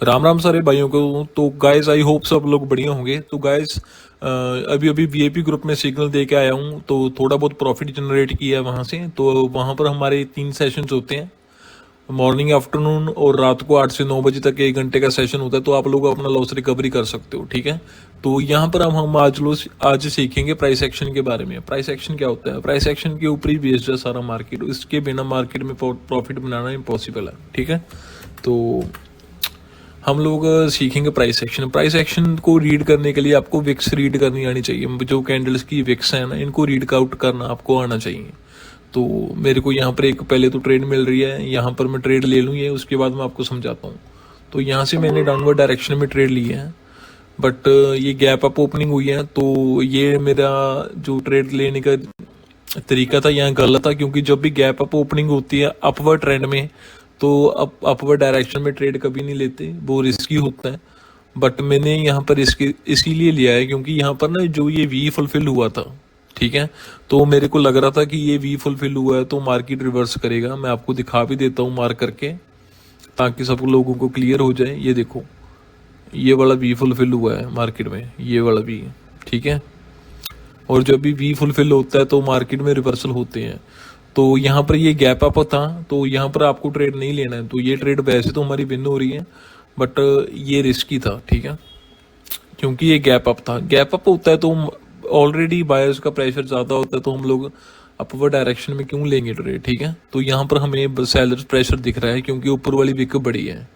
राम राम सारे भाइयों को। तो गाइस आई होप सब लोग बढ़िया होंगे। तो गाइस अभी अभी वीआईपी ग्रुप में सिग्नल दे के आया हूँ, तो थोड़ा बहुत प्रॉफिट जनरेट किया है वहाँ से। तो वहाँ पर हमारे 3 सेशंस होते हैं, मॉर्निंग, आफ्टरनून और रात को 8 से 9 बजे तक 1 घंटे का सेशन होता है। तो आप लोग अपना लॉस रिकवरी कर सकते हो, ठीक है। तो यहाँ पर हम आज सीखेंगे प्राइस एक्शन के बारे में। प्राइस एक्शन क्या होता है? प्राइस एक्शन के ऊपर ही बेस्ड है सारा मार्केट, इसके बिना मार्केट में प्रॉफिट बनाना इम्पॉसिबल है, ठीक है। तो हम लोग सीखेंगे प्राइस एक्शन। प्राइस एक्शन को रीड करने के लिए आपको विक्स रीड करनी आनी चाहिए। जो कैंडल्स की विक्स है ना, इनको रीड आउट करना आपको आना चाहिए। तो मेरे को यहाँ पर एक पहले तो ट्रेड मिल रही है, यहाँ पर मैं ट्रेड ले लूँ ये, उसके बाद मैं आपको समझाता हूँ। तो यहाँ से मैंने डाउनवर्ड डायरेक्शन में ट्रेड लिया है, बट ये गैप अप ओपनिंग हुई है। तो ये मेरा जो ट्रेड लेने का तरीका था यहाँ गलत था, क्योंकि जब भी गैप अप ओपनिंग होती है अपवर्ड ट्रेंड में, तो अपवर्ड डायरेक्शन में ट्रेड कभी नहीं लेते, वो रिस्की होता है। बट मैंने यहाँ पर इसीलिए लिया है क्योंकि यहाँ पर ना जो ये वी फुलफिल हुआ था, ठीक है। तो मेरे को लग रहा था कि ये वी फुलफिल हुआ है तो मार्केट रिवर्स करेगा। मैं आपको दिखा भी देता हूँ मार्क करके, ताकि सब लोगों को क्लियर हो जाए। ये देखो, ये वाला वी फुलफिल हुआ है मार्केट में, ये वाला वी, ठीक है। और जब भी वी फुलफिल होता है तो मार्केट में रिवर्सल होते हैं। तो यहाँ पर ये गैप अप था, तो यहाँ पर आपको ट्रेड नहीं लेना है। तो ये ट्रेड वैसे तो हमारी विन हो रही है, बट ये रिस्की था, ठीक है, क्योंकि ये गैप अप था। गैप अप होता है तो ऑलरेडी बायर्स का प्रेशर ज़्यादा होता है, तो हम लोग अपवर्ड डायरेक्शन में क्यों लेंगे ट्रेड, ठीक है। तो यहाँ पर हमें सेलर्स प्रेशर दिख रहा है क्योंकि ऊपर वाली विक बड़ी है।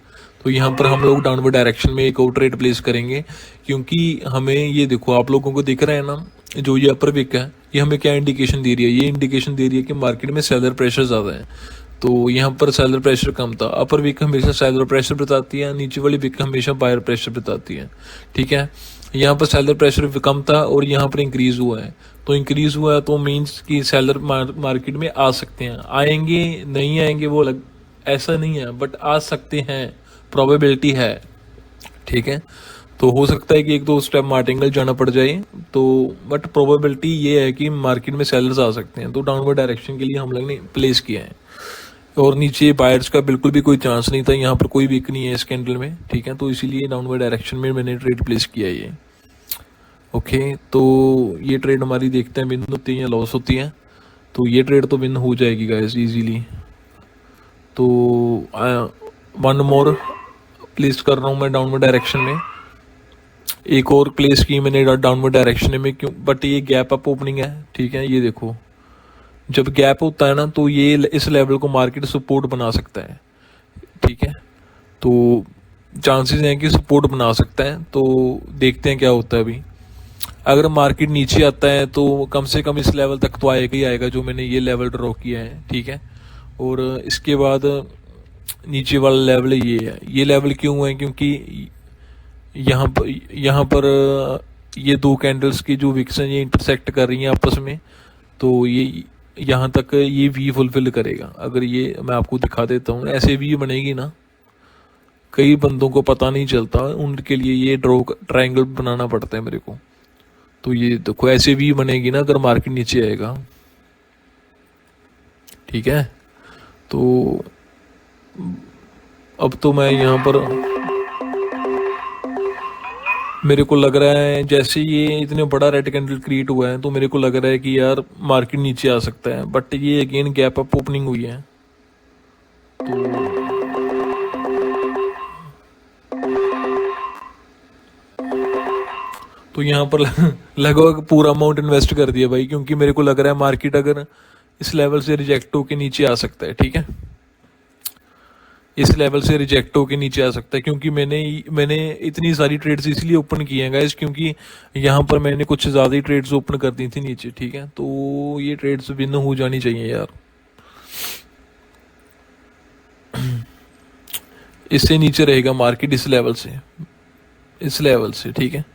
तो यहाँ पर हम लोग डाउनवर्ड डायरेक्शन में एक और ट्रेड प्लेस करेंगे, क्योंकि हमें ये देखो, आप लोगों को दिख रहा है ना, जो ये अपर विक है, ये हमें क्या इंडिकेशन दे रही है? ये इंडिकेशन दे रही है कि मार्केट में सेलर प्रेशर ज़्यादा है। तो यहाँ पर सेलर प्रेशर कम था। अपर विक हमेशा सेलर प्रेशर बताती है, नीचे वाली विक हमेशा बायर प्रेशर बताती है, ठीक है। यहाँ पर सेलर प्रेशर कम था और यहाँ पर इंक्रीज हुआ है। तो इंक्रीज हुआ है तो मीन्स कि सेलर मार्केट में आ सकते हैं। आएंगे नहीं आएंगे वो अलग, ऐसा नहीं है, बट आ सकते हैं, प्रोबेबिलिटी है, ठीक है। तो हो सकता है कि एक दो स्टेप मार्टिंगल जाना पड़ जाए, तो बट प्रोबेबिलिटी ये है कि मार्केट में सेलर्स आ सकते हैं। तो डाउनवर्ड डायरेक्शन के लिए हम लोग ने प्लेस किया है, और नीचे बायर्स का बिल्कुल भी कोई चांस नहीं था। यहाँ पर कोई वीक नहीं है इस कैंडल में, ठीक है। तो इसीलिए डाउनवर्ड डायरेक्शन में मैंने ट्रेड प्लेस किया है ये, ओके। तो ये ट्रेड हमारी देखते हैं विन होती है या लॉस होती है। तो ये ट्रेड तो विन हो जाएगी गाइस इजीली। तो वन मोर प्लेस कर रहा हूँ मैं डाउनवर्ड डायरेक्शन में, एक और प्लेस की मैंने डाउनवर्ड डायरेक्शन में, क्यों? बट ये गैप अप ओपनिंग है, ठीक है। ये देखो, जब गैप होता है ना, तो ये इस लेवल को मार्केट सपोर्ट बना सकता है, ठीक है। तो चांसेस हैं कि सपोर्ट बना सकता है। तो देखते हैं क्या होता है अभी। अगर मार्केट नीचे आता है तो कम से कम इस लेवल तक तो आएगा ही आएगा, जो मैंने ये लेवल ड्रॉ किया है, ठीक है। और इसके बाद नीचे वाला लेवल ये है। ये लेवल क्यों है? क्योंकि यहाँ पर ये दो कैंडल्स की जो विक्स हैं ये इंटरसेक्ट कर रही हैं आपस में। तो ये यहाँ तक ये वी फुलफिल करेगा। अगर ये मैं आपको दिखा देता हूँ, ऐसे वी बनेगी ना, कई बंदों को पता नहीं चलता, उनके लिए ये ड्रॉ ट्रायंगल बनाना पड़ता है मेरे को। तो ये देखो, ऐसे वी बनेगी ना अगर मार्केट नीचे आएगा, ठीक है। तो अब तो मैं यहाँ पर, मेरे को लग रहा है जैसे ये इतने बड़ा रेड कैंडल क्रिएट हुआ है, तो मेरे को लग रहा है कि यार मार्केट नीचे आ सकता है। बट ये अगेन गैप अप ओपनिंग हुई है। तो यहाँ पर लगभग पूरा अमाउंट इन्वेस्ट कर दिया भाई, क्योंकि मेरे को लग रहा है मार्केट अगर इस लेवल से रिजेक्ट होके नीचे आ सकता है, ठीक है। इस लेवल से रिजेक्ट होके नीचे आ सकता है, क्योंकि मैंने इतनी सारी ट्रेड्स इसलिए ओपन की हैं गाइस, क्योंकि यहाँ पर मैंने कुछ ज़्यादा ही ट्रेड्स ओपन कर दी थी नीचे, ठीक है। तो ये ट्रेड्स विन हो जानी चाहिए यार। इससे नीचे रहेगा मार्केट, इस लेवल से, ठीक है।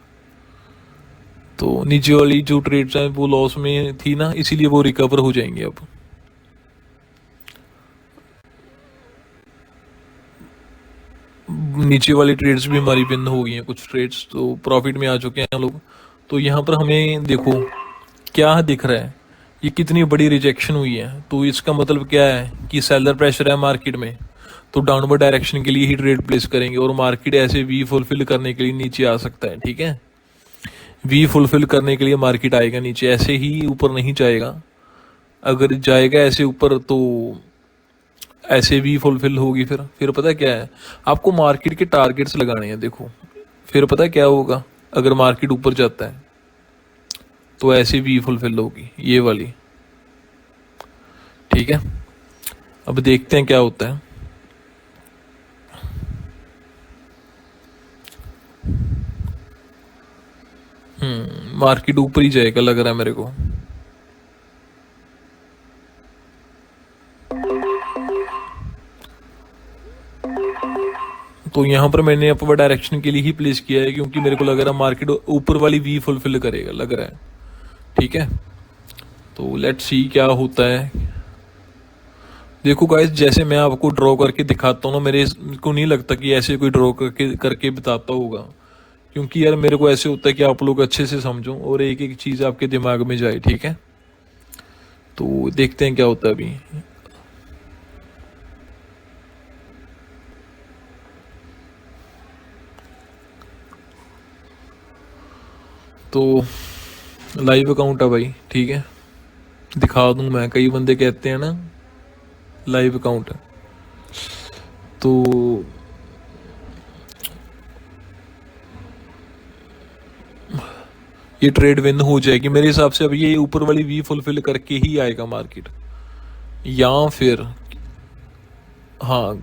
तो नीचे वाली जो ट्रेड्स हैं वो लॉस में थी ना, इसीलिए वो रिकवर हो जाएंगे अब। नीचे वाली ट्रेड्स भी हमारी विन हो गई हैं, कुछ ट्रेड्स तो प्रॉफिट में आ चुके हैं लोग। तो यहाँ पर हमें देखो क्या दिख रहा है, ये कितनी बड़ी रिजेक्शन हुई है। तो इसका मतलब क्या है कि सेलर प्रेशर है मार्केट में। तो डाउनवर्ड डायरेक्शन के लिए ही ट्रेड प्लेस करेंगे, और मार्केट ऐसे वी फुलफिल करने के लिए नीचे आ सकता है। ठीक है, वी फुलफिल करने के लिए मार्केट आएगा नीचे, ऐसे ही ऊपर नहीं जाएगा। अगर जाएगा ऐसे ऊपर तो ऐसे भी फुलफिल होगी। फिर पता क्या है, आपको मार्केट के टारगेट्स लगाने हैं। देखो फिर पता क्या होगा, अगर मार्केट ऊपर जाता है तो ऐसे भी फुलफिल होगी ये वाली। ठीक है, अब देखते हैं क्या होता है। मार्केट ऊपर ही जाएगा लग रहा है मेरे को। तो यहाँ पर मैंने अपवर्ड डायरेक्शन के लिए ही प्लेस किया है, क्योंकि मेरे को लग रहा है मार्केट ऊपर वाली वी फुलफिल करेगा लग रहा है। ठीक है, तो लेट्स सी क्या होता है। देखो गाइस, जैसे मैं आपको ड्रॉ करके दिखाता हूँ ना, मेरे को नहीं लगता कि ऐसे कोई ड्रॉ करके करके बताता होगा, क्योंकि यार मेरे को ऐसे होता है कि आप लोग अच्छे से समझो और एक एक चीज़ आपके दिमाग में जाए। ठीक है, तो देखते हैं क्या होता है अभी। तो लाइव अकाउंट है भाई। ठीक है, दिखा दूं मैं, कई बंदे कहते हैं ना लाइव अकाउंट है, तो ये ट्रेड विन हो जाएगी मेरे हिसाब से। अब ये ऊपर वाली वी फुलफिल करके ही आएगा मार्केट, या फिर हाँ